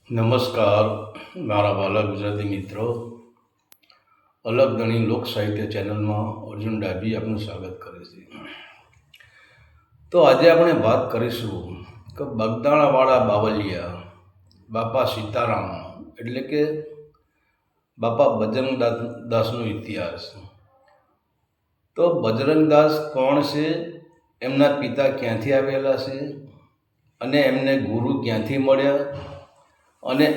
નમસ્કાર મારા વાલા ગુજરાતી મિત્રો. અલગ ધણી લોક સાહિત્ય ચેનલમાં અર્જુન ડાભી આપનું સ્વાગત કરે છે. તો આજે આપણે વાત કરીશું કે બગદાણાવાળા બાવલિયા બાપા સીતારામ એટલે કે બાપા બજરંગદાસનો ઇતિહાસ. તો બજરંગદાસ કોણ છે, એમના પિતા ક્યાંથી આવેલા છે અને એમને ગુરુ ક્યાંથી મળ્યા, અને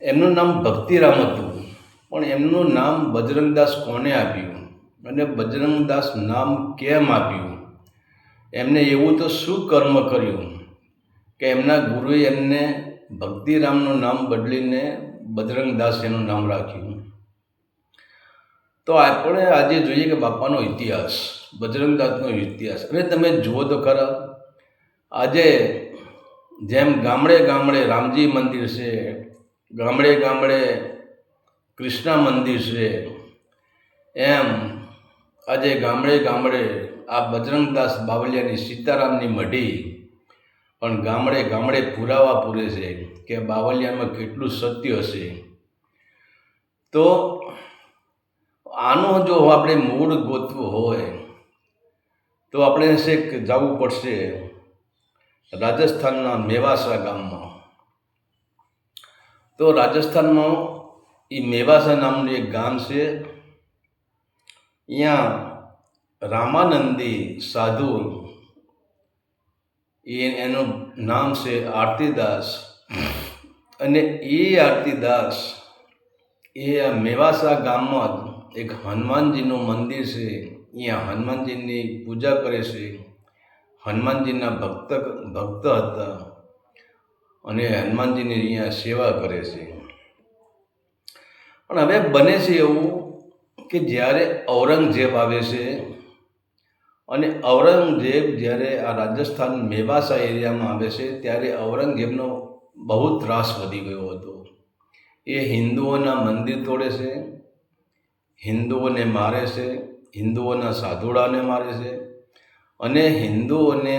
એમનું નામ ભક્તિરામ હતું, પણ એમનું નામ બજરંગદાસ કોને આપ્યું અને બજરંગદાસ નામ કેમ આપ્યું, એમને એવું તો શું કર્મ કર્યું કે એમના ગુરુએ એમને ભક્તિરામનું નામ બદલીને બજરંગદાસ એનું નામ રાખ્યું. તો આપણે આજે જોઈએ કે બાપાનો ઇતિહાસ, બજરંગદાસનો ઇતિહાસ. અને તમે જુઓ તો ખરા, આજે જેમ ગામડે ગામડે રામજી મંદિર છે, ગામડે ગામડે કૃષ્ણ મંદિર છે, એમ આજે ગામડે ગામડે આ બજરંગદાસ બાવલિયાની સીતારામની મઢી પણ ગામડે ગામડે પુરાવા પૂરે છે કે બાવલિયામાં કેટલું સત્ય હશે. તો આનો જો આપણે મૂળ ગોતવું હોય તો આપણે છેક જવું પડશે રાજસ્થાનના મેવાસા ગામમાં. તો રાજસ્થાનમાં એ મેવાસા નામનું એક ગામ છે. અહીંયા રામાનંદી સાધુ, એનું નામ છે આરતીદાસ, અને એ આરતીદાસ એ મેવાસા ગામમાં એક હનુમાનજીનું મંદિર છે. અહીંયા હનુમાનજીની પૂજા કરે છે. હનુમાનજીના ભક્ત હતા અને હનુમાનજીની અહીંયા સેવા કરે છે. પણ હવે બને છે એવું કે જ્યારે ઔરંગઝેબ આવે છે, અને ઔરંગઝેબ જ્યારે આ રાજસ્થાન મેવાસા એરિયામાં આવે છે ત્યારે ઔરંગઝેબનો બહુ ત્રાસ વધી ગયો હતો. એ હિન્દુઓના મંદિર તોડે છે, હિન્દુઓને મારે છે, હિન્દુઓના સાધુડાને મારે છે, અને હિન્દુઓને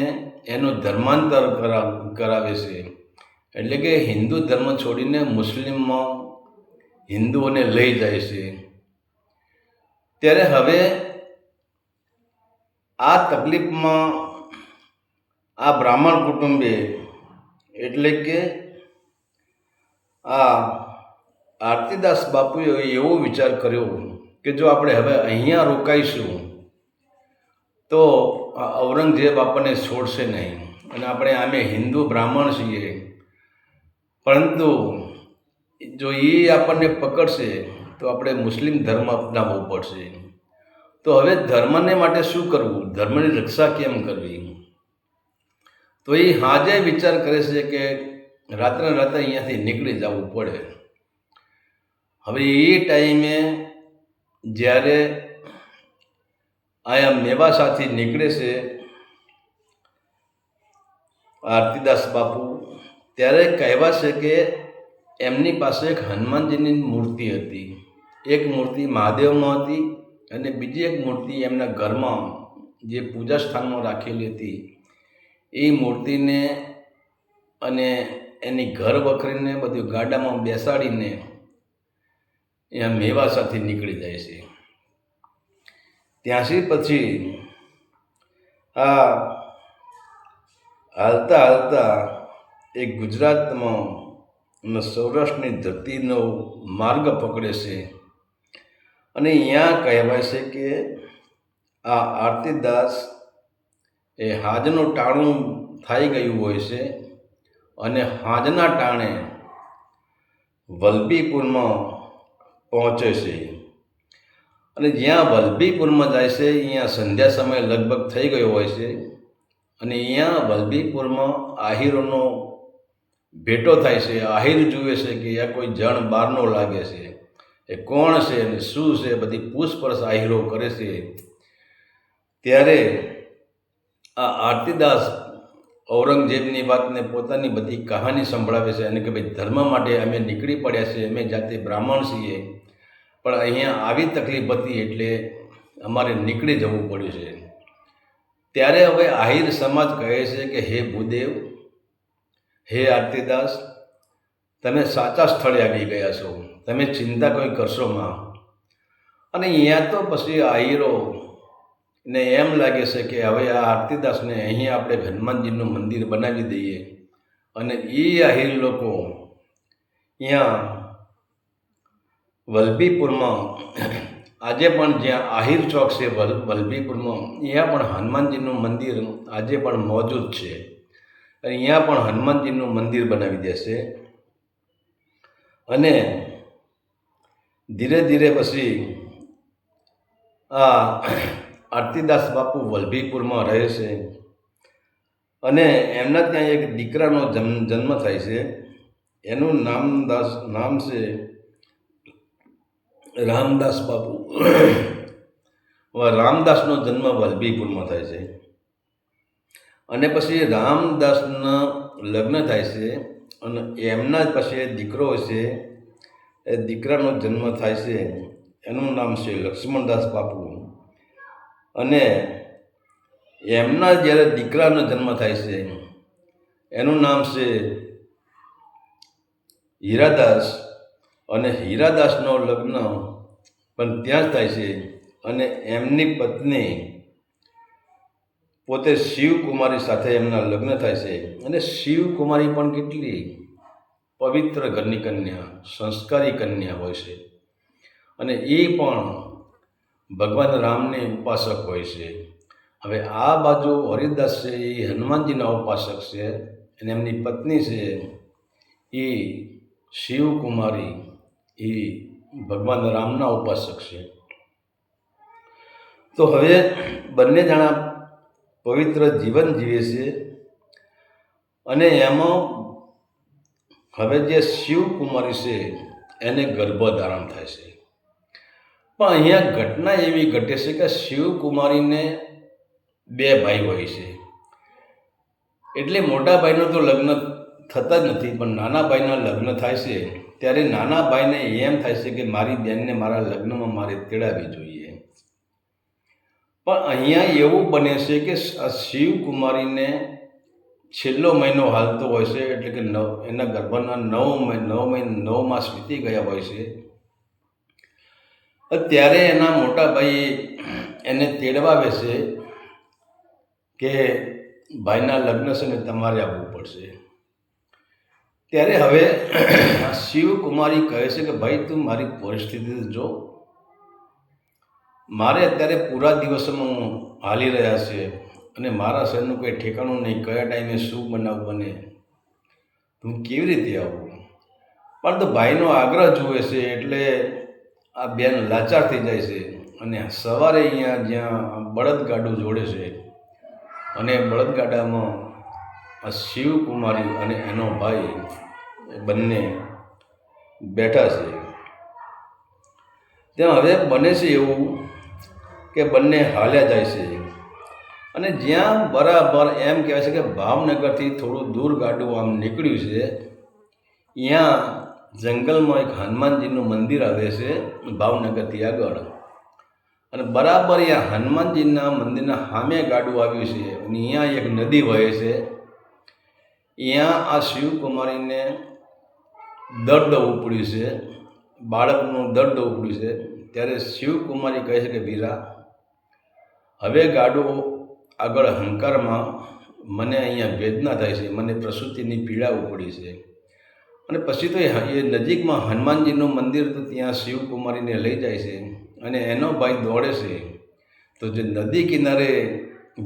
એનું ધર્માંતર કરાવે છે. એટલે કે હિન્દુ ધર્મ છોડીને મુસ્લિમમાં હિન્દુઓને લઈ જાય છે. ત્યારે હવે આ તકલીફમાં આ બ્રાહ્મણ કુટુંબે, એટલે કે આ આરતીદાસ બાપુએ એવો વિચાર કર્યો કે જો આપણે હવે અહીંયા રોકાઈશું તો ઔરંગઝેબ આપણને છોડશે નહીં, અને આપણે આમે હિન્દુ બ્રાહ્મણ છીએ, પરંતુ જો એ આપણને પકડશે તો આપણે મુસ્લિમ ધર્મ અપનાવવો પડશે. તો હવે ધર્મને માટે શું કરવું, ધર્મની રક્ષા કેમ કરવી? તો એ હાજે વિચાર કરે છે કે રાત્રે અહીંયાથી નીકળી જવું પડે. હવે એ ટાઈમે જ્યારે અહીંયા મેવાસાથી નીકળે છે આરતીદાસ બાપુ, ત્યારે કહેવા છે કે એમની પાસે એક હનુમાનજીની મૂર્તિ હતી. એક મૂર્તિ મહાદેવમાં હતી અને બીજી એક મૂર્તિ એમના ઘરમાં જે પૂજા સ્થાનમાં રાખેલી હતી. એ મૂર્તિને અને એની ઘર વખરીને બધું ગાડામાં બેસાડીને અહીંયા મેવાસાથી નીકળી જાય છે. ત્યાંથી પછી આ હાલતા હાલતા એ ગુજરાતમાં અને સૌરાષ્ટ્રની ધરતીનો માર્ગ પકડે છે. અને અહીંયા કહેવાય છે કે આ આરતીદાસ એ હાજનું ટાણું થઈ ગયું હોય છે, અને હાજના ટાણે વલભીપુરમાં પહોંચે છે. અને જ્યાં વલભીપુરમાં જાય છે અહીંયા સંધ્યા સમય લગભગ થઈ ગયો હોય છે, અને અહીંયા વલભીપુરમાં આહિરોનો ભેટો થાય છે. આહિર જુએ છે કે આ કોઈ જણ બહારનો લાગે છે, એ કોણ છે અને શું છે, બધી પૂછપરછ આહિરો કરે છે. ત્યારે આ આરતીદાસ ઔરંગઝેબની વાતને પોતાની બધી કહાની સંભળાવે છે, અને કે ભાઈ ધર્મ માટે અમે નીકળી પડ્યા છીએ, અમે જાતે બ્રાહ્મણ છીએ, પણ અહીંયા આવી તકલીફ હતી એટલે અમારે નીકળી જવું પડ્યું છે. ત્યારે હવે આહિર સમાજ કહે છે કે હે ભૂદેવ, હે આરતીદાસ, તમે સાચા સ્થળે આવી ગયા છો, તમે ચિંતા કોઈ કરશો માં. અને અહીંયા તો પછી આહીરો ને એમ લાગે છે કે હવે આ આરતીદાસને અહીં આપણે હનુમાનજીનું મંદિર બનાવી દઈએ. અને એ આહીર લોકો અહીંયા વલભીપુરમાં આજે પણ જ્યાં આહિર ચોક છે વલભીપુરમાં, અહીંયા પણ હનુમાનજીનું મંદિર આજે પણ મોજૂદ છે. અને અહીંયા પણ હનુમાનજીનું મંદિર બનાવી દેશે. અને ધીરે ધીરે પછી આ આરતીદાસ બાપુ વલભીપુરમાં રહે છે. અને એમના ત્યાં એક દીકરાનો જન્મ થાય છે. એનું નામ છે રામદાસ બાપુ. રામદાસનો જન્મ વલભીપુરમાં થાય છે. અને પછી રામદાસના લગ્ન થાય છે. અને એમના પછી દીકરો છે, એ દીકરાનો જન્મ થાય છે. એનું નામ છે લક્ષ્મણદાસ બાપુ. અને એમના જ્યારે દીકરાનો જન્મ થાય છે એનું નામ છે હીરાદાસ. અને હીરાદાસનો લગ્ન પણ ત્યાં જ થાય છે. અને એમની પત્ની પોતે શિવકુમારી સાથે એમના લગ્ન થાય છે. અને શિવકુમારી પણ કેટલી પવિત્ર ઘરની કન્યા, સંસ્કારી કન્યા હોય છે. અને એ પણ ભગવાન રામની ઉપાસક હોય છે. હવે આ બાજુ હરિદાસ છે એ હનુમાનજીના ઉપાસક છે. અને એમની પત્ની છે એ શિવકુમારી, એ ભગવાન રામના ઉપાસક છે. તો હવે બંને જણા પવિત્ર જીવન જીવે છે. અને એમાં હવે જે શિવકુમારી છે એને ગર્ભધારણ થાય છે. પણ અહીંયા ઘટના એવી ઘટે છે કે શિવકુમારીને 2 ભાઈ હોય છે. એટલે મોટા ભાઈનો તો લગ્ન થતા જ નથી, પણ નાના ભાઈના લગ્ન થાય છે. ત્યારે નાના ભાઈને એમ થાય છે કે મારી બહેનને મારા લગ્નમાં મારે તેડાવવી જોઈએ. પણ અહીંયા એવું બને છે કે આ શિવકુમારીને છેલ્લો મહિનો હાલતો હોય છે. એટલે કે એના ગર્ભના 9 માસ વીતી ગયા હોય છે. ત્યારે એના મોટા ભાઈ એને તેડવાવે છે કે ભાઈના લગ્ન છે ને તમારે આવવું પડશે. ત્યારે હવે શિવકુમારી કહે છે કે ભાઈ તું મારી પરિસ્થિતિ જો, મારે અત્યારે પૂરા દિવસમાં હાલી રહ્યા છે અને મારા શરીરનું કોઈ ઠેકાણું નહીં, કયા ટાઈમે શું બનાવ બને, હું કેવી રીતે આવું. પણ તો ભાઈનો આગ્રહ જુએ છે એટલે આ બેન લાચાર થઈ જાય છે. અને સવારે અહીંયા જ્યાં બળદગાડું જોડે છે અને બળદગાડામાં આ શિવકુમારી અને એનો ભાઈ બંને બેઠા છે. ત્યાં હવે બને છે એવું કે બંને હાલ્યા જાય છે. અને જ્યાં બરાબર એમ કહેવાય છે કે ભાવનગરથી થોડું દૂર ગાડું આમ નીકળ્યું છે, ત્યાં જંગલમાં એક હનુમાનજીનું મંદિર આવે છે ભાવનગરથી આગળ. અને બરાબર અહીંયા હનુમાનજીના મંદિરના સામે ગાડું આવ્યું છે. અને અહીંયા એક નદી વહે છે. અહીંયા આ શિવકુમારીને દર્દ ઉપડ્યું છે, બાળકનું દર્દ ઉપડ્યું છે. ત્યારે શિવકુમારી કહે છે કે વીરા, હવે ગાડું આગળ હંકારમાં મને અહીંયા વેદના થાય છે, મને પ્રસૂતિની પીડા ઉપડી છે. અને પછી તો એ નજીકમાં હનુમાનજીનું મંદિર, તો ત્યાં શિવકુમારીને લઈ જાય છે. અને એનો ભાઈ દોડે છે. તો જે નદી કિનારે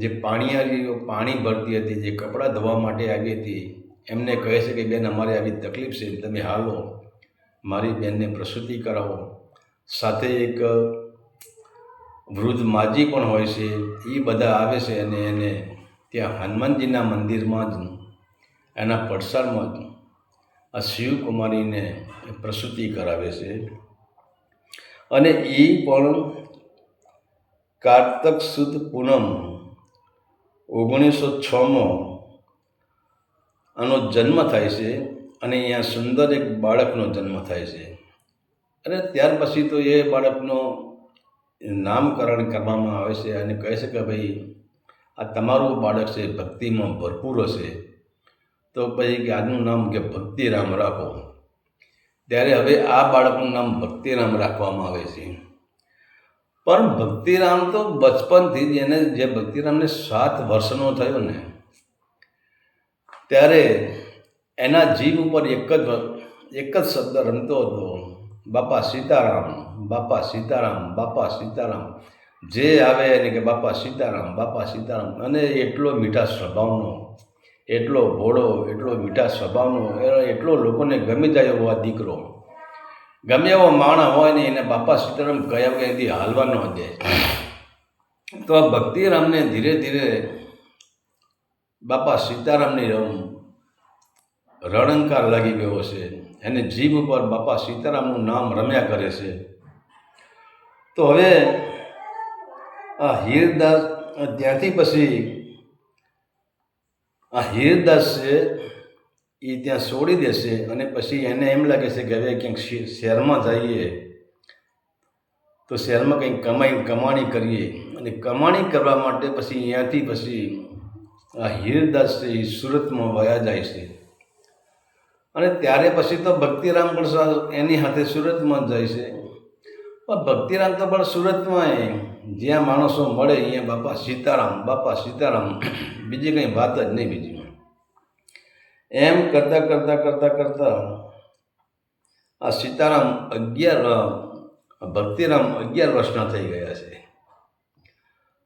જે પાણી ભરતી હતી, જે કપડાં ધોવા માટે આવી હતી, એમને કહે છે કે બેન અમારે આવી તકલીફ છે, તમે હાલો મારી બેનને પ્રસૂતિ કરાવો. સાથે એક વૃદ્ધ માજી પણ હોય છે, એ બધા આવે છે. અને એને ત્યાં હનુમાનજીના મંદિરમાં જ એના પડસારમાં જ આ શિવકુમારીને પ્રસૂતિ કરાવે છે. અને એ પણ કારતક સુદ પૂનમ 1906માં આનો જન્મ થાય છે. અને અહીંયા સુંદર એક બાળકનો જન્મ થાય છે. અને ત્યાર પછી તો એ બાળકનો નામકરણ કરવામાં આવે છે. અને કહે છે કે ભાઈ આ તમારું બાળક છે, ભક્તિમાં ભરપૂર હશે, તો પછી કે આનું નામ કે ભક્તિરામ રાખો. ત્યારે હવે આ બાળકનું નામ ભક્તિરામ રાખવામાં આવે છે. પણ ભક્તિરામ તો બચપનથી જ એને જે ભક્તિરામને 7 વર્ષનો થયો ને ત્યારે એના જીભ ઉપર એક જ શબ્દ રમતો હતો, બાપા સીતારામ, બાપા સીતારામ, બાપા સીતારામ. જે આવે એને કે બાપા સીતારામ, બાપા સીતારામ. અને એટલો મીઠા સ્વભાવનો, એટલો ભોળો, એટલો મીઠા સ્વભાવનો, એટલો લોકોને ગમી જાય એવો આ દીકરો. ગમે એવો માણસ હોય ને એને બાપા સીતારામ કયા વગર એથી હાલવા ન દે. તો આ ભક્તિરામને ધીરે ધીરે બાપા સીતારામની રણંકાર લાગી ગયો છે. એને જીભ ઉપર બાપા સીતારામનું નામ રમ્યા કરે છે. તો હવે આ હીરદાસ ત્યાંથી પછી આ હીરદાસ છે એ ત્યાં છોડી દેશે અને પછી એને એમ લાગે છે કે હવે ક્યાંક શહેરમાં જઈએ તો શહેરમાં કંઈક કમાણી કરીએ. અને કમાણી કરવા માટે પછી અહીંયાથી પછી આ હીરદાસ છે એ સુરતમાં વયા જાય છે. અને ત્યારે પછી તો ભક્તિરામ પણ એની સાથે સુરતમાં જાય છે. પણ ભક્તિરામ તો પણ સુરતમાં જ્યાં માણસો મળે અહીંયા બાપા સીતારામ, બાપા સીતારામ, બીજી કંઈ વાત જ નહીં બીજી. એમ કરતાં આ સીતારામ ભક્તિરામ 11 વર્ષના થઈ ગયા છે.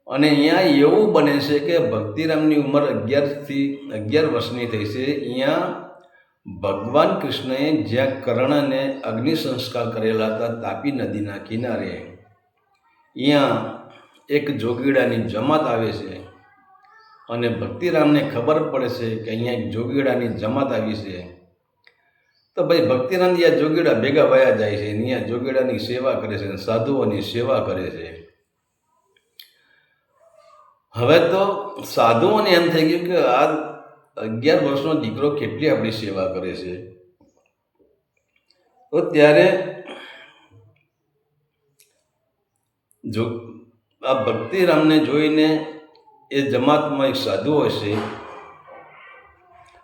અને અહીંયા એવું બને છે કે ભક્તિરામની ઉંમર 11 વર્ષની થઈ છે. અહીંયા ભગવાન કૃષ્ણએ જ્યાં કર્ણને અગ્નિ સંસ્કાર કરેલા હતા તાપી નદીના કિનારે, અહીંયા એક જોગીડાની જમાત આવે છે. અને ભક્તિરામને ખબર પડે છે કે અહીંયા એક જોગીડાની જમાત આવી છે. તો ભાઈ ભક્તિરામ આ જોગીડા ભેગા વયા જાય છે. અહીંયા જોગીડાની સેવા કરે છે, સાધુઓની સેવા કરે છે. હવે તો સાધુઓને એમ થઈ ગયું કે આ 11 વર્ષનો દીકરો કેટલી આપણી સેવા કરે છે. તો ત્યારે જો આ ભક્તિરામને જોઈને એ જમાતમાં એક સાધુ હશે,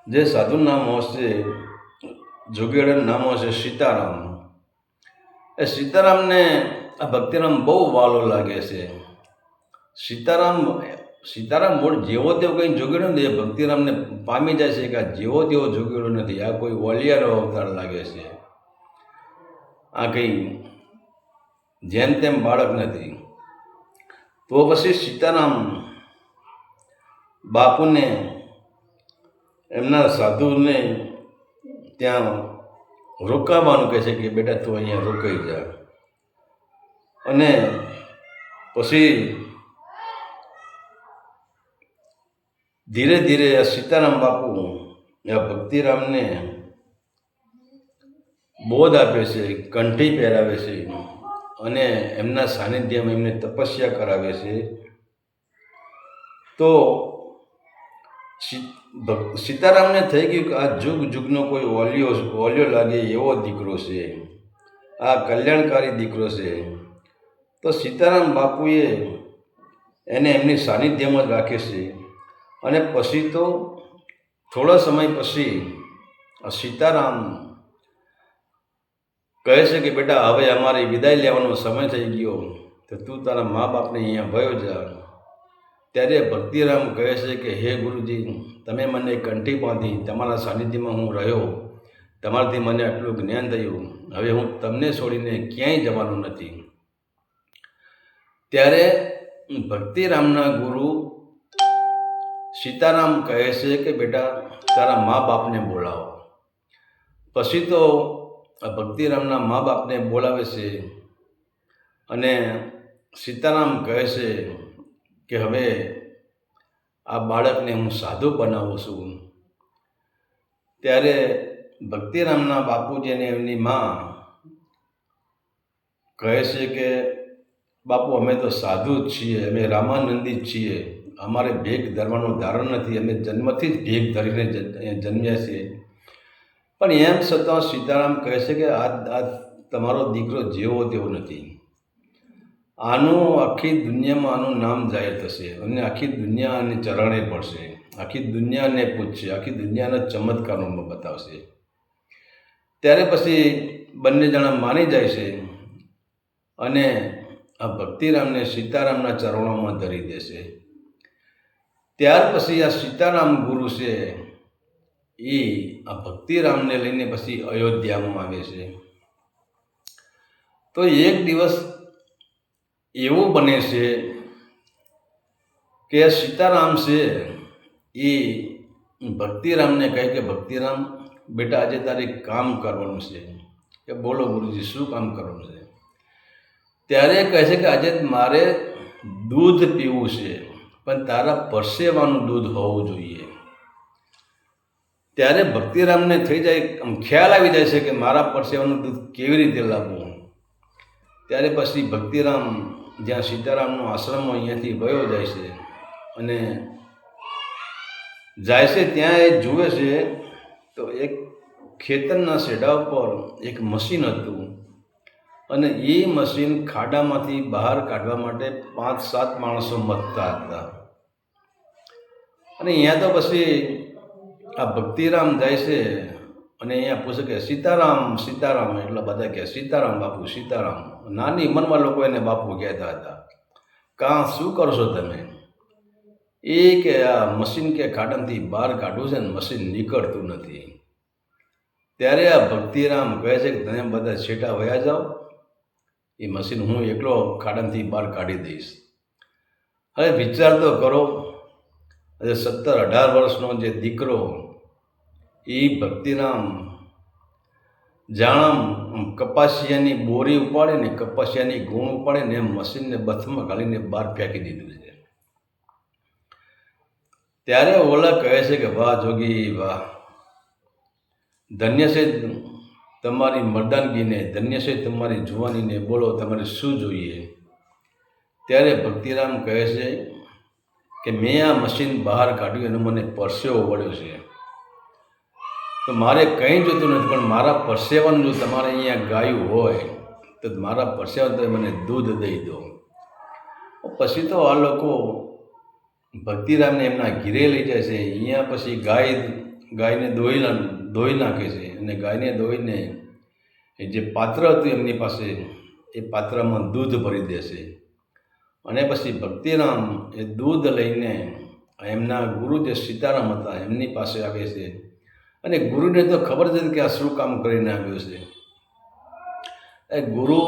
જે સાધુનું નામ હશે, જોગીડાનું નામ હશે સીતારામ. એ સીતારામને આ ભક્તિરામ બહુ વાલો લાગે છે. સીતારામ મૂળ જેવો તેવો કંઈ જોગીડો નથી. એ ભક્તિરામને પામી જાય છે કે આ જેવો તેવો જોગીડો નથી, આ કોઈ ઓલિયારો અવતાર લાગે છે, આ કંઈ જેમ તેમ બાળક નથી. તો પછી સીતારામ બાપુને એમના સાધુને ત્યાં રોકાવાનું કહે છે કે બેટા તું અહીંયા રોકાઈ જા. અને પછી ધીરે ધીરે આ સીતારામ બાપુ આ ભક્તિરામને બોધ આપે છે, કંઠી પહેરાવે છે અને એમના સાનિધ્યમાં એમને તપસ્યા કરાવે છે. તો સીતારામને થઈ ગયું કે આ જુગ જુગનો કોઈ ઓલિયો લાગે એવો દીકરો છે, આ કલ્યાણકારી દીકરો છે. તો સીતારામ બાપુએ એને એમની સાનિધ્યમાં જ રાખે છે. અને પછી તો થોડા સમય પછી સીતારામ કહે છે કે બેટા હવે અમારે વિદાય લેવાનો સમય થઈ ગયો, તો તું તારા મા બાપને અહીંયા ભયો જા. ત્યારે ભક્તિરામ કહે છે કે હે ગુરુજી, તમે મને કંઠી બાંધી, તમારા સાનિધ્યમાં હું રહ્યો, તમારાથી મને આટલું જ્ઞાન થયું, હવે હું તમને છોડીને ક્યાંય જવાનું નથી. ત્યારે ભક્તિરામના ગુરુ સીતારામ કહે છે કે બેટા તારા મા બાપને બોલાવો. પછી તો ભક્તિરામના મા બાપને બોલાવે છે અને સીતારામ કહે છે કે હવે આ બાળકને હું સાધુ બનાવું છું. ત્યારે ભક્તિરામના બાપુજીને એમની મા કહે છે કે બાપુ અમે તો સાધુ જ છીએ, અમે રામાનંદી જ છીએ, અમારે ભેગ ધરવાનું ધારણ નથી, અમે જન્મથી જ ભેગ ધરીને જન્મ્યા છીએ. પણ એમ છતાં સીતારામ કહે છે કે આ તમારો દીકરો જેવો તેવો નથી, આનું આખી દુનિયામાં આનું નામ જાહેર થશે અને આખી દુનિયા આને ચરણે પડશે, આખી દુનિયાને પૂછશે, આખી દુનિયાના ચમત્કારોમાં બતાવશે. ત્યારે પછી બંને જણા માની જાય છે અને આ ભક્તિરામને સીતારામના ચરણોમાં ધરી દેશે. ત્યાર પછી આ સીતારામ ગુરુ છે એ આ ભક્તિરામને લઈને પછી અયોધ્યામાં આવે છે. તો એક દિવસ એવું બને છે કે સીતારામ છે એ ભક્તિરામને કહે કે ભક્તિરામ બેટા આજે તારે કામ કરવાનું છે. કે બોલો ગુરુજી શું કામ કરવાનું છે? ત્યારે કહે છે કે આજે મારે દૂધ પીવું છે, પણ તારા પરસેવાનું દૂધ હોવું જોઈએ. ત્યારે ભક્તિરામને થઈ જાય ખ્યાલ આવી જાય છે કે મારા પરસેવાનું દૂધ કેવી રીતે લાવવું. ત્યારે પછી ભક્તિરામ જ્યાં સીતારામનો આશ્રમ અહીંયાથી વયો જાય છે અને જાય છે ત્યાં એ જુએ છે તો એક ખેતરના શેઢા ઉપર એક મશીન હતું અને એ મશીન ખાડામાંથી બહાર કાઢવા માટે 5-7 માણસો મથતા હતા. અને અહીંયા તો પછી આ ભક્તિરામ જાય છે અને અહીંયા પૂછે કે સીતારામ સીતારામ, એટલે બધા કહે સીતારામ બાપુ સીતારામ. નાની ઉંમરમાં લોકો એને બાપુ કહેતા હતા. કાં શું કરશો તમે? એ કે આ મશીન કે ખાડામાંથી બહાર કાઢવું છે ને મશીન નીકળતું નથી. ત્યારે આ ભક્તિરામ કહે છે કે તમે બધા છેટા વયા જાઓ, એ મશીન હું એકલો ખાડામાંથી બહાર કાઢી દઈશ. હવે વિચાર તો કરો, 17-18 વર્ષનો જે દીકરો એ ભક્તિરામ જાણમ કપાસિયાની બોરી ઉપાડે ને કપાસિયાની ગુણ ઉપાડે ને એમ મશીનને બથમાં ગાળીને બહાર ફેંકી દીધું છે. ત્યારે ઓલા કહે છે કે વાહ જોગી વાહ, ધન્ય છે તમારી મર્દાનગીને, ધન્ય છે તમારી જુવાનીને, બોલો તમારે શું જોઈએ? ત્યારે ભક્તિરામ કહે છે કે મેં આ મશીન બહાર કાઢ્યું અને મને પરસેવો વળ્યો છે, તો મારે કંઈ જોતું નથી, પણ મારા પરસેવાનું જો તમારે અહીંયા ગાયું હોય તો મારા પરસેવા તો મને દૂધ દઈ દો. પછી તો આ લોકો ભક્તિરામને એમના ઘીરે લઈ જાય છે. અહીંયા પછી ગાયને ધોઈ નાખે છે અને ગાયને ધોઈને જે પાત્ર હતું એમની પાસે એ પાત્રમાં દૂધ ભરી દેશે. અને પછી ભક્તિરામ એ દૂધ લઈને એમના ગુરુ જે સીતારામ હતા એમની પાસે આવે છે. અને ગુરુને તો ખબર જ નથી કે આ શું કામ કરીને આવ્યો છે. એ ગુરુ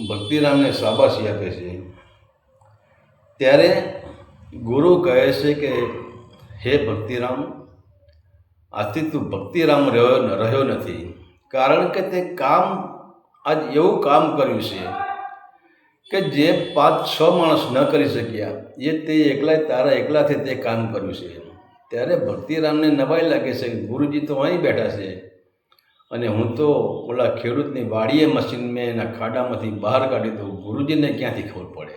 ભક્તિરામને શાબાશી આપે છે. ત્યારે ગુરુ કહે છે કે હે ભક્તિરામ, આથી તું ભક્તિરામ રહ્યો નથી, કારણ કે તે કામ આજ એવું કામ કર્યું છે કે જે 5-6 માણસ ન કરી શક્યા એ તે તારા એકલાથી તે કામ કર્યું છે. ત્યારે ભક્તિરામને નવાઈ લાગે છે કે ગુરુજી તો અહીં બેઠા છે અને હું તો ઓલા ખેડૂતની વાડીએ મશીન મેં એના ખાડામાંથી બહાર કાઢી દઉં, ગુરુજીને ક્યાંથી ખબર પડે?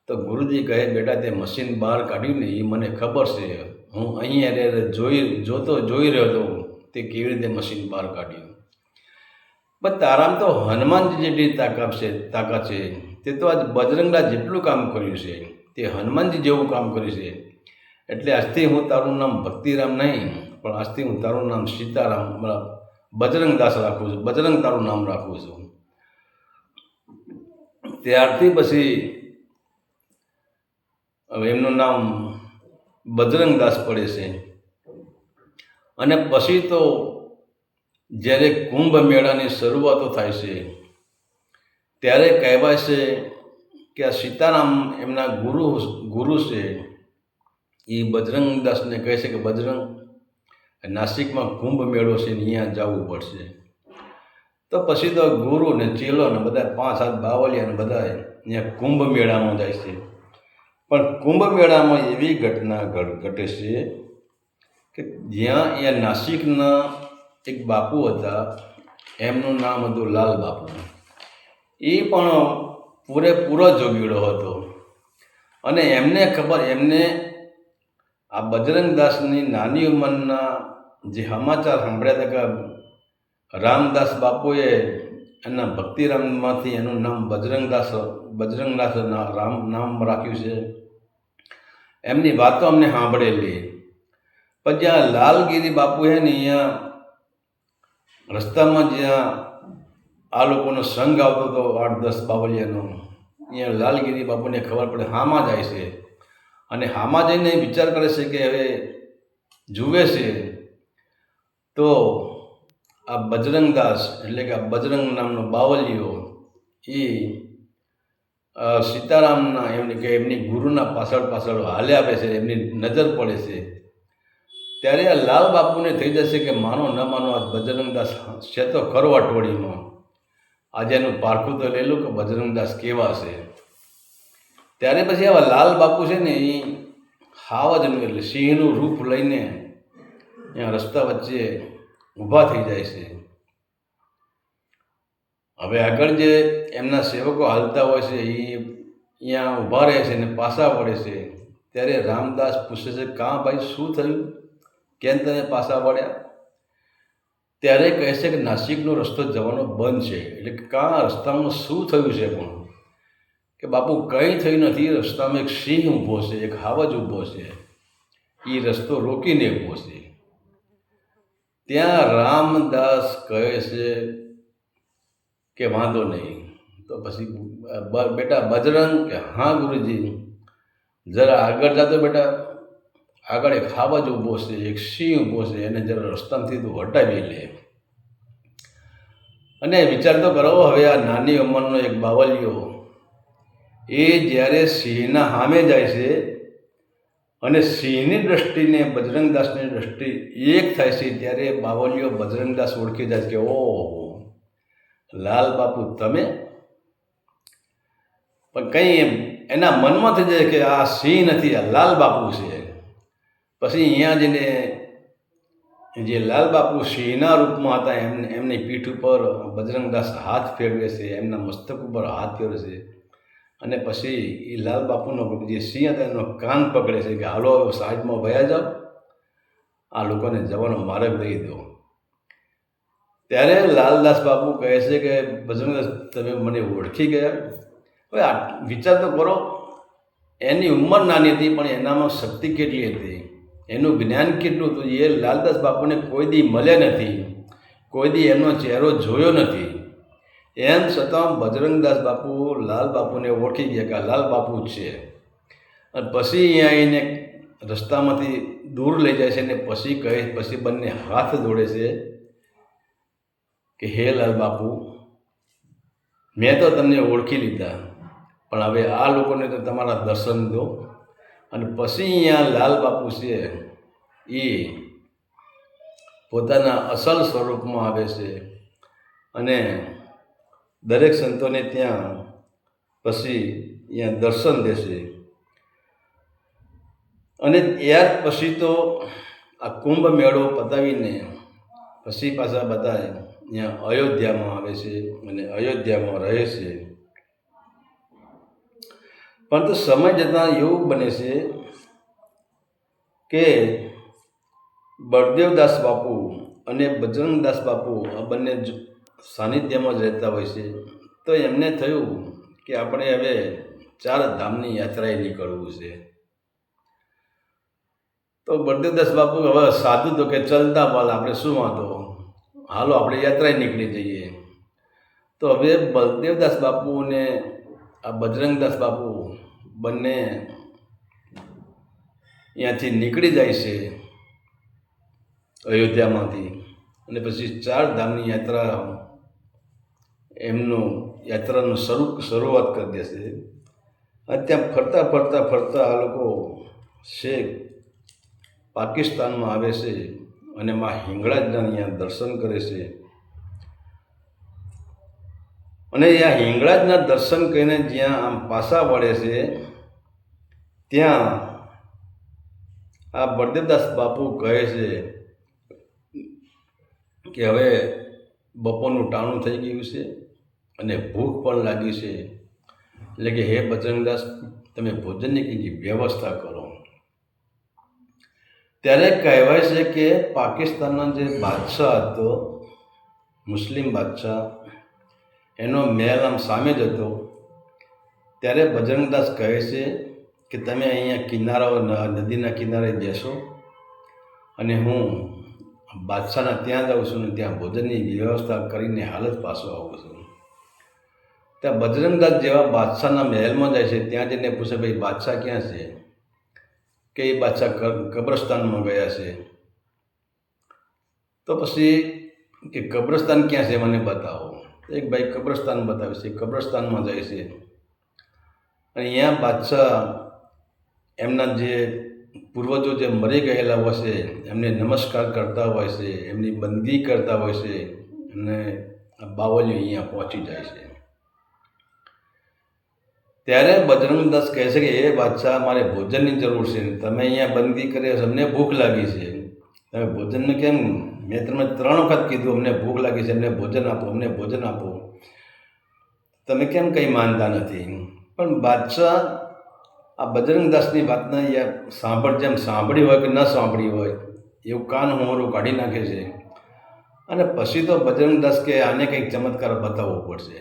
તો ગુરુજી કહે બેટા તે મશીન બહાર કાઢ્યું ને એ મને ખબર છે, હું અહીંયા જોઈ રહ્યો હતો તે કેવી રીતે મશીન બહાર કાઢ્યું. પણ તારામ તો હનુમાનજી જેટલી તાકાત છે, તે તો આજ બજરંગના જેટલું કામ કર્યું છે, તે હનુમાનજી જેવું કામ કર્યું છે. એટલે આજથી હું તારું નામ ભક્તિરામ નહીં, પણ આજથી હું તારું નામ સીતારામ બજરંગદાસ રાખું છું, બજરંગ તારું નામ રાખું છું. ત્યારથી પછી એમનું નામ બજરંગદાસ પડે છે. અને પછી તો જ્યારે કુંભ મેળાની શરૂઆતો થાય છે ત્યારે કહેવાય છે કે આ સીતારામ એમના ગુરુ છે એ બજરંગદાસને કહે છે કે બજરંગ, નાસિકમાં કુંભ મેળો છે ને અહીંયા જવું પડશે. તો પછી તો ગુરુ ને ચેલો ને બધા 5-7 બાવલિયા ને બધા અહીંયા કુંભ મેળામાં જાય છે. પણ કુંભ મેળામાં એવી ઘટના ઘટે છે કે જ્યાં અહીંયા નાસિકના એક બાપુ હતા, એમનું નામ હતું લાલ બાપુ. એ પણ પૂરેપૂરો જોગીડો હતો અને એમને આ બજરંગદાસની નાની ઉંમરના જે સમાચાર સાંભળ્યા હતા કે રામદાસ બાપુએ એના ભક્તિરામમાંથી એનું નામ બજરંગદાસ નામ રાખ્યું છે, એમની વાતો અમને સાંભળેલી. પણ જ્યાં લાલગીરી બાપુ છે ને અહીંયા રસ્તામાં જ્યાં આ લોકોનો સંઘ આવતો હતો 8-10 બાવળિયાનો. અહીંયા લાલગીરી બાપુને ખબર પડે હામાં જાય છે, અને હામાં જઈને વિચાર કરે છે કે હવે જુએ છે તો આ બજરંગદાસ એટલે કે આ બજરંગ નામનો બાવલિયો એ સીતારામના એમની ગુરુના પાછળ હાલે આવે છે, એમની નજર પડે છે. ત્યારે આ લાલ બાપુને થઈ જશે કે માનો ન માનો આ બજરંગદાસ છે તો ખરો અટવડીમાં. આજે એનું પારખું તો લઈ લો કે બજરંગદાસ કેવા છે. ત્યારે પછી આવા લાલ બાપુ છે ને એ હાવજનું એટલે સિંહનું રૂપ લઈને ત્યાં રસ્તા વચ્ચે ઊભા થઈ જાય છે. હવે આગળ જે એમના સેવકો હાલતા હોય છે એ અહીંયા ઊભા રહે છે ને પાછા વળે છે. ત્યારે રામદાસ પૂછે છે, કાં ભાઈ શું થયું, કેમ તમે પાછા વળ્યા? ત્યારે કહે છે કે નાસિકનો રસ્તો જવાનો બંધ છે. એટલે કે કાં રસ્તામાં શું થયું છે? પણ કે બાપુ કંઈ થયું નથી, રસ્તામાં એક સિંહ ઊભો છે, એક હાવજ ઊભો છે, એ રસ્તો રોકીને ઊભો છે. ત્યાં રામદાસ કહે છે કે વાંધો નહીં. તો પછી બેટા બજરંગ કે હા ગુરુજી, જરા આગળ જાતો બેટા, આગળ એક હાવજ ઊભો છે, એક સિંહ ઊભો છે, એને જરા રસ્તામાંથી તું હટાવી લે. અને વિચાર તો કરો, હવે આ નાની ઉંમરનો એક બાવલિયો એ જ્યારે સિંહના સામે જાય છે અને સિંહની દ્રષ્ટિને બજરંગદાસની દ્રષ્ટિ એક થાય છે, ત્યારે બાવલિયો બજરંગદાસ ઓળખી જાય કે ઓહો લાલ બાપુ તમે. પણ કંઈ એના મનમાં થઈ જાય કે આ સિંહ નથી, આ લાલ બાપુ છે. પછી અહીંયા જઈને જે લાલ બાપુ સિંહના રૂપમાં હતા એમની પીઠ ઉપર બજરંગદાસ હાથ ફેરવે છે, એમના મસ્તક ઉપર હાથ ફેરવે છે. અને પછી એ લાલ બાપુનો જે સિંહ હતા એનો કાન પકડે છે કે હાલો સાઈડમાં ભયા જાઓ, આ લોકોને જવાનો માર્ગ દઈ દો. ત્યારે લાલદાસ બાપુ કહે છે કે બજરંગદાસ તમે મને ઓળખી ગયા? હવે આ વિચાર તો કરો, એની ઉંમર નાની હતી પણ એનામાં શક્તિ કેટલી હતી, એનું જ્ઞાન કેટલું હતું. એ લાલદાસ બાપુને કોઈ દી મળ્યા નથી, કોઈ દી એમનો ચહેરો જોયો નથી. એમ છતાં બજરંગદાસ બાપુ લાલ બાપુને ઓળખી ગયા કે આ લાલ બાપુ જ છે. અને પછી અહીંયા એને રસ્તામાંથી દૂર લઈ જાય છે અને પછી બંને હાથ જોડે છે કે હે લાલ બાપુ, મેં તો તમને ઓળખી લીધા, પણ હવે આ લોકોને તો તમારા દર્શન દો. અને પછી અહીંયા લાલ બાપુ છે એ પોતાના અસલ સ્વરૂપમાં આવે છે અને દરેક સંતોને ત્યાં પછી અહીંયા દર્શન દેશે. અને ત્યાર પછી તો આ કુંભ મેળો પતાવીને પછી પાછા બધા અહીંયા અયોધ્યામાં આવે છે અને અયોધ્યામાં રહે છે. પરંતુ સમય જતાં એવું બને છે કે બળદેવદાસ બાપુ અને બજરંગદાસ બાપુ આ બંને સાનિધ્યમાં જ રહેતા હોય છે. તો એમને થયું કે આપણે હવે 4 ધામની યાત્રાએ નીકળવું છે. તો બળદેવદાસ બાપુ હવે સાધુ તો કે ચાલતા પાલ આપણે શું વાંધો, હાલો આપણે યાત્રાએ નીકળી જઈએ. તો હવે બળદેવદાસ બાપુ અને આ બજરંગદાસ બાપુ બંને અહીંયાથી નીકળી જાય છે અયોધ્યામાંથી, અને પછી 4 ધામની યાત્રાનું શરૂઆત કરી દેશે. અને ત્યાં ફરતા આ લોકો શેખ પાકિસ્તાનમાં આવે છે અને માં હિંગળાજના અહીંયા દર્શન કરે છે. અને અહીંયા હિંગળાજના દર્શન કરીને જ્યાં આમ પાછા વળે છે ત્યાં આ બળદેવદાસ બાપુ કહે છે કે હવે બપોરનું ટાણું થઈ ગયું છે અને ભૂખ પણ લાગી છે, એટલે કે હે બજરંગદાસ તમે ભોજનની કંઈક વ્યવસ્થા કરો. ત્યારે કહેવાય છે કે પાકિસ્તાનનો જે બાદશાહ હતો, મુસ્લિમ બાદશાહ, એનો મહેલ આમ સામે જ હતો. ત્યારે બજરંગદાસ કહે છે કે તમે અહીંયા નદીના કિનારે બેસો અને હું બાદશાહના ત્યાં જાઉં છું ને ત્યાં ભોજનની વ્યવસ્થા કરીને હાલ જ પાછો આવું છું. ત્યાં બજરંગદાસ જેવા બાદશાહના મહેલમાં જાય છે. ત્યાં જઈને પૂછે, ભાઈ બાદશાહ ક્યાં છે? કે એ બાદશાહ કબ્રસ્તાનમાં ગયા છે. તો પછી કે કબ્રસ્તાન ક્યાં છે મને બતાવો. એક ભાઈ કબ્રસ્તાન બતાવે છે. કબ્રસ્તાનમાં જાય છે અને અહીંયા બાદશાહ એમના જે પૂર્વજો જે મરી ગયેલા હોય છે એમને નમસ્કાર કરતા હોય છે, એમની બંદગી કરતા હોય છે અને આ બાવલીઓ અહીંયા પહોંચી જાય છે. ત્યારે બજરંગદાસ કહે છે કે એ બાદશાહ, મારે ભોજનની જરૂર છે. તમે અહીંયા બંદગી કરી, અમને ભૂખ લાગી છે. તમે ભોજનને કેમ? મેં તમને 3 વખત કીધું અમને ભૂખ લાગી છે, અમને ભોજન આપો, અમને ભોજન આપો. તમે કેમ કંઈ માનતા નથી? પણ બાદશાહ આ બજરંગદાસની વાતને જેમ સાંભળી હોય કે ન સાંભળી હોય એવું કાન હોમરું કાઢી નાખે છે. અને પછી તો બજરંગદાસ કે આને કંઈક ચમત્કાર બતાવવો પડશે.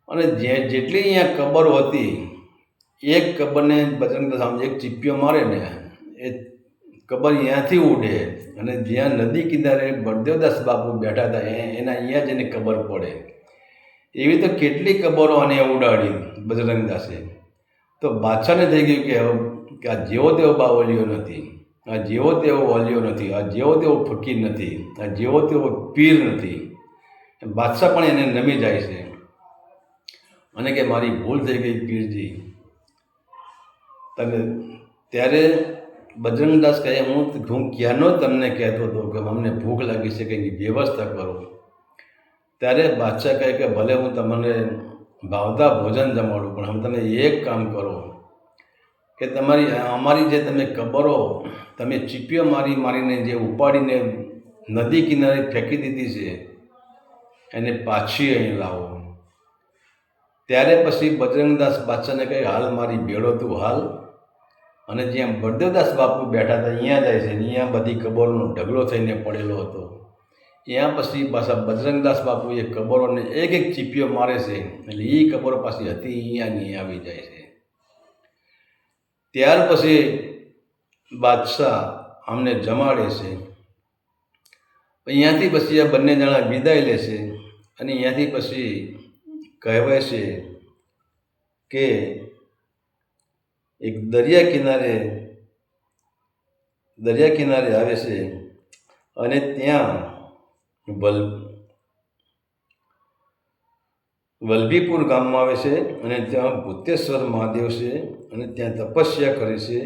અને જેટલી અહીંયા કબરો હતી, એક કબરને બજરંગદાસ આમ એક ચીપિયો મારે ને એ કબર અહીંયાથી ઉડે અને જ્યાં નદી કિનારે બળદેવદાસ બાપુ બેઠા હતા એના અહીંયા જઈને કબર પડે. એવી તો કેટલી કબરો આને ઉડાડી બજરંગદાસે. તો બાદશાહને થઈ ગયું કે આ જેવો તેવો બાવલીઓ નથી, આ જેવો તેવો વાલીઓ નથી, આ જેવો તેવો ફકીર નથી, આ જેવો તેવો પીર નથી. બાદશાહ પણ એને નમી જાય છે અને કે મારી ભૂલ થઈ ગઈ પીરજી. તમે ત્યારે બજરંગદાસ કહે, હું ક્યાંનો તમને કહેતો હતો કે અમને ભૂખ લાગી છે, કંઈક વ્યવસ્થા કરો. ત્યારે બાદશાહ કહે કે ભલે હું તમને ભાવતા ભોજન જમાડું, પણ હવે તમે એક કામ કરો કે અમારી જે તમે કબરો તમે ચીપીઓ મારીને જે ઉપાડીને નદી કિનારે ફેંકી દીધી છે એને પાછી અહીં લાવો. ત્યારે પછી બજરંગદાસ બાદશાહને કહે, હાલ મારી ભેળો તું હાલ. અને જ્યાં બળદેવદાસ બાપુ બેઠા હતા અહીંયા જાય છે. અહીંયા બધી કબરોનો ઢગલો થઈને પડેલો હતો. ત્યાં પછી પાછા બજરંગદાસ બાપુ એ કબરોને એક ચીપીઓ મારે છે. એટલે એ કબરો પાછી હતી અહીંયાની આવી જાય છે. ત્યાર પછી બાદશાહ અમને જમાડે છે. અહીંયાથી પછી આ બંને જણા વિદાય લે છે અને અહીંયાથી પછી કહેવાય છે કે એક દરિયા કિનારે આવે છે અને ત્યાં વલભીપુર ગામમાં આવે છે અને ત્યાં ભૂતેશ્વર મહાદેવ છે અને ત્યાં તપસ્યા કરે છે.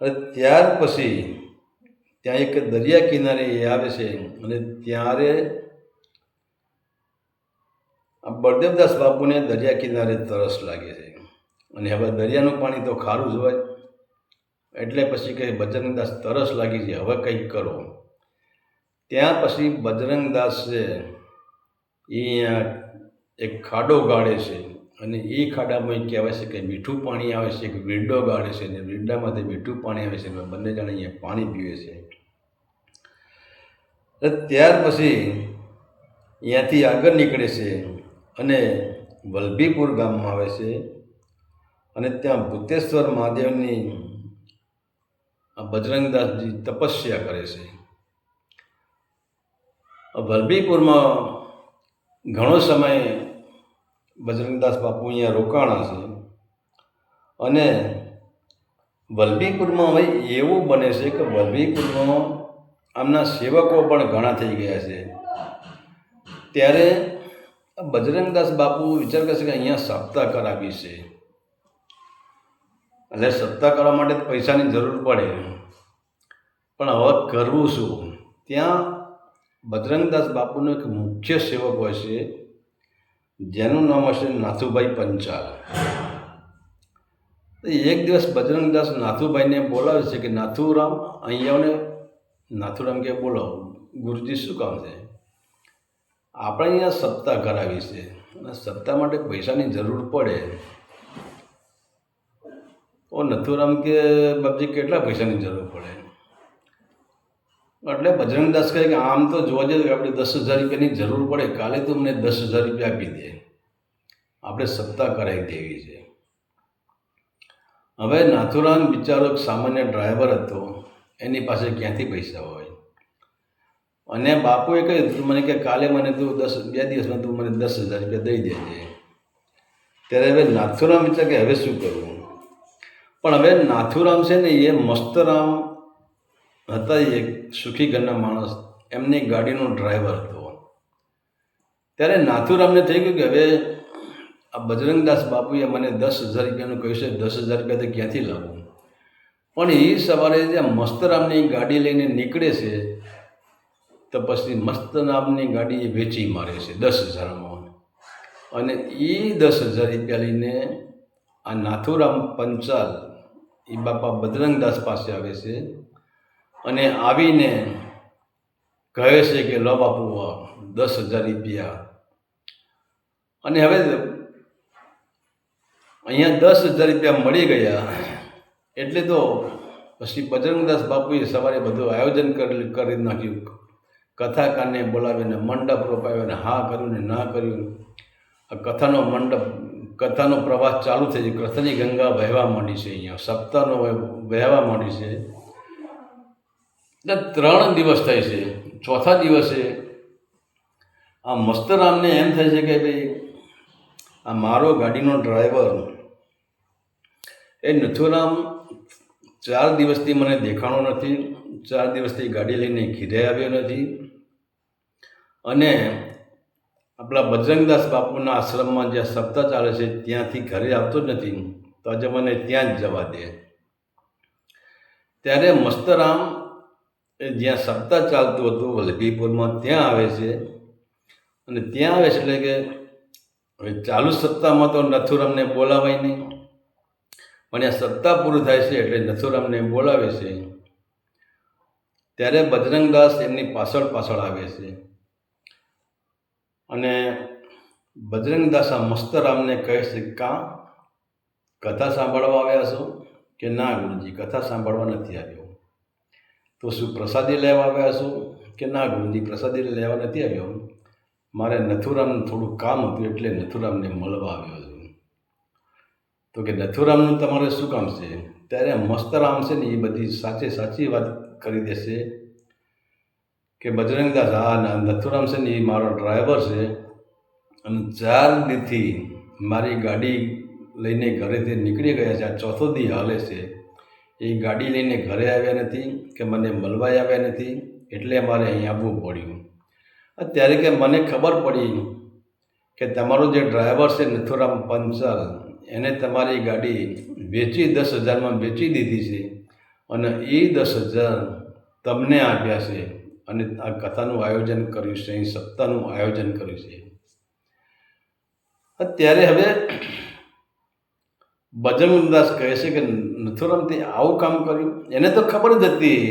અને ત્યાર પછી ત્યાં એક દરિયા કિનારે એ આવે છે અને ત્યારે આ બળદેવદાસ બાપુને દરિયા કિનારે તરસ લાગે છે અને હવે દરિયાનું પાણી તો ખારું જ હોય. એટલે પછી કહે, બજરંગદાસ તરસ લાગી છે, હવે કંઈક કરો. ત્યાં પછી બજરંગદાસ છે અહીંયા એક ખાડો ગાળે છે અને એ ખાડામાં કહેવાય છે કે મીઠું પાણી આવે છે. એક વીરડો ગાળે છે અને વીરડામાંથી મીઠું પાણી આવે છે. બંને જણા અહીંયા પાણી પીવે છે. ત્યાર પછી અહીંયાથી આગળ નીકળે છે અને વલભીપુર ગામમાં આવે છે અને ત્યાં ભૂતેશ્વર મહાદેવની આ બજરંગદાસજી તપસ્યા કરે છે. વલભીપુરમાં ઘણો સમય બજરંગદાસ બાપુ અહીંયા રોકાણા છે અને વલભીપુરમાં હવે એવું બને છે કે વલભીપુરમાં આમના સેવકો પણ ઘણા થઈ ગયા છે. ત્યારે બજરંગદાસ બાપુ વિચાર કરશે કે અહીંયા સપ્તાહ કરાવી છે. એટલે સપ્તાહ કરવા માટે પૈસાની જરૂર પડે, પણ હવે કરવું શું? ત્યાં બજરંગદાસ બાપુનો એક મુખ્ય સેવક હોય છે જેનું નામ હશે નાથુભાઈ પંચાલ. એક દિવસ બજરંગદાસ નાથુભાઈને બોલાવે છે કે નાથુરામ અહીંયા આવો ને. નાથુરામ કે બોલો ગુરુજી, શું કામ છે? આપણે અહીંયા સપ્તાહ કરાવી છે અને સપ્તાહ માટે પૈસાની જરૂર પડે. ઓ નથુરામ કે બાપજી, કેટલા પૈસાની જરૂર પડે? એટલે બજરંગદાસ કહે કે આમ તો જોવા જઈએ કે આપણે 10,000 રૂપિયાની જરૂર પડે. કાલે તો અમને 10,000 રૂપિયા આપી દે, આપણે સપ્તાહ કરાવી દેવી છે. હવે નાથુરામ બિચારો એક સામાન્ય ડ્રાઈવર હતો, એની પાસે ક્યાંથી પૈસા હોય? અને બાપુએ કહ્યું તું મને કે કાલે મને તું 2 દિવસમાં તું મને 10,000 રૂપિયા દઈ દેજે. ત્યારે હવે નાથુરામ વિચાર કે હવે શું કરવું. પણ હવે નાથુરામ છે ને એ મસ્તરામ હતા, એક સુખી ઘરના માણસ, એમની ગાડીનો ડ્રાઈવર હતો. ત્યારે નાથુરામને થઈ ગયું કે હવે આ બજરંગદાસ બાપુએ મને 10,000 રૂપિયાનું કહ્યું છે, 10,000 રૂપિયા તો ક્યાંથી લાવું. પણ એ સવારે જે મસ્તરામની ગાડી લઈને નીકળે છે તો પછી મસ્તરામની ગાડી એ વેચી મારે છે 10,000માં. અને એ 10,000 રૂપિયા લઈને આ નાથુરામ પંચાલ એ બાપા બજરંગદાસ પાસે આવે છે અને આવીને કહે છે કે લો બાપુ 10,000 રૂપિયા. અને હવે અહીંયા 10,000 રૂપિયા મળી ગયા એટલે તો પછી બજરંગદાસ બાપુએ સવારે બધું આયોજન કરી નાખ્યું. કથાકારને બોલાવીને મંડપ રોપાવ્યો ને હા કર્યું ને ના કર્યું. આ કથાનો પ્રવાસ ચાલુ થઈ ગયો. કૃષ્ણની ગંગા વહેવા માંડી છે, અહીંયા સપ્તાહનો વહેવા માંડી છે. એટલે 3 દિવસ થાય છે. ચોથા દિવસે આ મસ્તરામને એમ થાય છે કે ભાઈ આ મારો ગાડીનો ડ્રાઈવર એ નથુરામ 4 દિવસથી મને દેખાણો નથી, 4 દિવસથી ગાડી લઈને ઘીરે આવ્યો નથી, અને આપણા બજરંગદાસ બાપુના આશ્રમમાં જ્યાં સપ્તાહ ચાલે છે ત્યાંથી ઘરે આવતો જ નથી, તો આજે મને ત્યાં જ જવા દે. ત્યારે મસ્તરામ એ જ્યાં સપ્તાહ ચાલતું હતું વલ્લભીપુરમાં ત્યાં આવે છે. અને ત્યાં આવે છે એટલે કે હવે ચાલુ સપ્તાહમાં તો નથુરામને બોલાવાય નહીં, પણ આ સપ્તાહ પૂરું થાય છે એટલે નથુરામને બોલાવે છે. ત્યારે બજરંગદાસ એમની પાછળ આવે છે અને બજરંગદાસ આ મસ્તરામને કહે છે કથા સાંભળવા આવ્યા છો કે ના ગુરુજી, કથા સાંભળવા નથી આવ્યો. તો શું પ્રસાદી લેવા આવ્યા છો કે ના ગુરુજી, પ્રસાદી લેવા નથી આવ્યો, મારે નથુરામનું થોડું કામ હતું એટલે નથુરામને મળવા આવ્યો છું. તો કે નથુરામનું તમારે શું કામ છે? ત્યારે મસ્તરામ છે ને એ બધી સાચી વાત કરી દેશે કે બજરંગદાસ હા નથુરામ છે ને એ મારો ડ્રાઈવર છે અને 4 દીથી મારી ગાડી લઈને ઘરેથી નીકળી ગયા છે. આ ચોથો દી હાલે છે. એ ગાડી લઈને ઘરે આવ્યા નથી કે મને મળવા આવ્યા નથી, એટલે મારે અહીં આવવું પડ્યું. ત્યારે કે મને ખબર પડી કે તમારો જે ડ્રાઈવર છે નથુરામ પંચાલ એને તમારી ગાડી વેચી 10,000માં વેચી દીધી છે અને એ 10,000 તમને આપ્યા છે અને આ કથાનું આયોજન કર્યું છે, અહીં સપ્તાહનું આયોજન કર્યું છે. ત્યારે હવે બજરંગદાસ કહે છે કે નથુરામ તે આવું કામ કર્યું, એને તો ખબર જ હતી.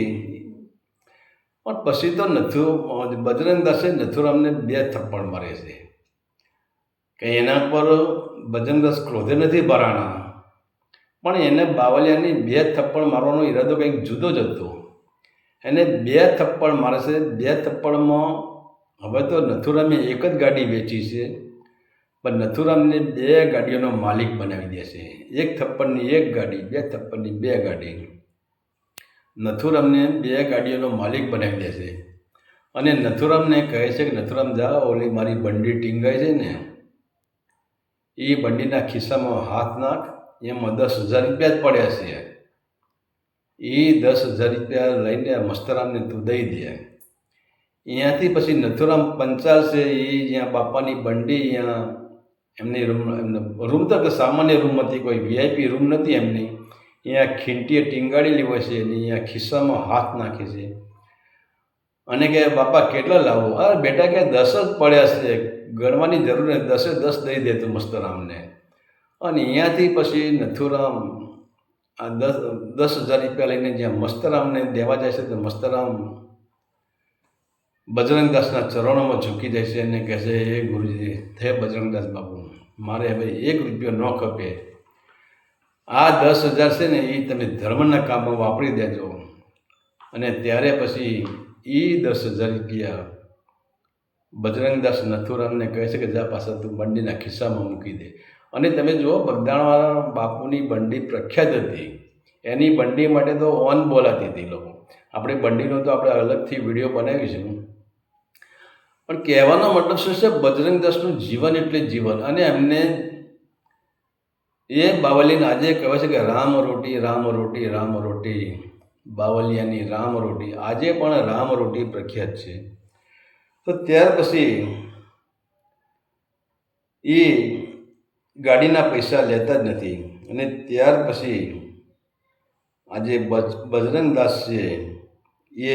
પણ પછી તો બજરંગદાસે નથુરામને 2 થપ્પડ મારે છે કે એના પર બજરંગદાસ ક્રોધે નથી ભરાણા, પણ એને બાવલિયાની 2 થપ્પડ મારવાનો ઈરાદો કંઈક જુદો જ હતો. એને 2 થપ્પડ મારે છે. 2 થપ્પડમાં હવે તો નથુરામે એક જ ગાડી વેચી છે, પણ નથુરામને 2 ગાડીઓનો માલિક બનાવી દે છે. 1 થપ્પડની 1 ગાડી, 2 થપ્પડની 2 ગાડી. નથુરામને 2 ગાડીઓનો માલિક બનાવી દે છે અને નથુરામને કહે છે કે નથુરામ જા ઓલી મારી બંડી ટીંગાઈ છે ને એ બંડીના ખિસ્સામાં હાથ નાખ, એમાં 10,000 રૂપિયા જ પડ્યા છે. એ 10,000 રૂપિયા લઈને મસ્તરામને તું દઈ દે. અહીંયાથી પછી નથુરામ પંચાલ છે એ જ્યાં બાપાની બંડી અહીંયા એમની રૂમ તો સામાન્ય રૂમ હતી, કોઈ VIP રૂમ નથી એમની. અહીંયા ખીંટીએ ટીંગાડેલી હોય છે અને અહીંયા ખિસ્સામાં હાથ નાખે છે અને કે બાપા કેટલા લાવો? અરે બેટા કે 10 જ પડ્યા છે, ગણવાની જરૂર નથી, 10 દઈ દે તું મસ્તરામને. અને અહીંયાથી પછી નથુરામ આ 10,000 રૂપિયા લઈને જ્યાં મસ્તરામને દેવા જાય છે તો મસ્તરામ બજરંગદાસના ચરણોમાં ઝૂકી જાય છે અને કહે છે હે ગુરુજી, હે બજરંગદાસ બાપુ, મારે હવે 1 રૂપિયો ન ખપે. આ 10,000 છે ને એ તમે ધર્મના કામમાં વાપરી દેજો. અને ત્યારે પછી એ 10,000 રૂપિયા બજરંગદાસ નથુરામને કહે છે કે જા પાછા તું બંડીના ખિસ્સામાં મૂકી દે. અને તમે જુઓ બગદાણવાળા બાપુની બંડી પ્રખ્યાત હતી, એની બંડી માટે તો ઓન બોલાતી હતી લોકો. આપણે બંડીનો તો આપણે અલગથી વિડીયો બનાવીશું, પણ કહેવાનો મતલબ શું છે? બજરંગદાસનું જીવન એટલે જીવન, અને એમને એ બાવલીને આજે કહેવાય છે કે રામ રોટી રામ રોટી રામ રોટી, બાવલિયાની રામ રોટી, આજે પણ રામ રોટી પ્રખ્યાત છે. તો ત્યાર પછી એ ગાડીના પૈસા લેતા જ નથી, અને ત્યાર પછી આજે બજરંગદાસ છે એ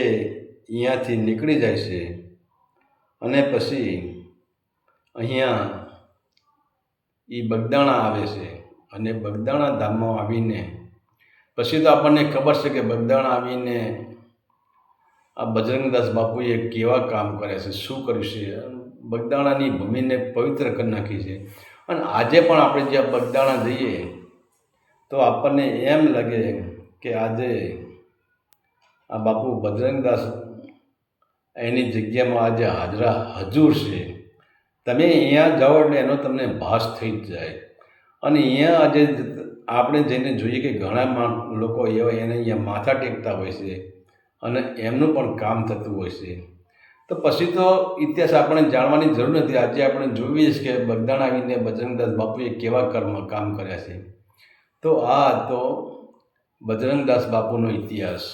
અહીંયાથી નીકળી જાય છે, અને પછી અહીંયા એ બગદાણા આવે છે. અને બગદાણા ધામમાં આવીને પછી તો આપણને ખબર છે કે બગદાણા આવીને આ બજરંગદાસ બાપુએ કેવા કામ કર્યા છે, શું કર્યું છે. બગદાણાની ભૂમિને પવિત્ર કરી નાખી છે. અને આજે પણ આપણે જ્યાં બગદાણા જઈએ તો આપણને એમ લાગે કે આજે આ બાપુ બજરંગદાસ એની જગ્યામાં આજે હજુર છે. તમે અહીંયા જાઓ એટલે એનો તમને ભાસ થઈ જ જાય. અને અહીંયા આજે આપણે જઈને જોઈએ કે ઘણા લોકો એવા એને અહીંયા માથા ટેકતા હોય છે, અને એમનું પણ કામ થતું હોય છે. તો પછી તો ઇતિહાસ આપણે જાણવાની જરૂર નથી. આજે આપણે જોઈએ છે કે બગદાણા આવીને બજરંગદાસ બાપુએ કેવા કામ કર્યા છે. તો આ તો બજરંગદાસ બાપુનો ઇતિહાસ.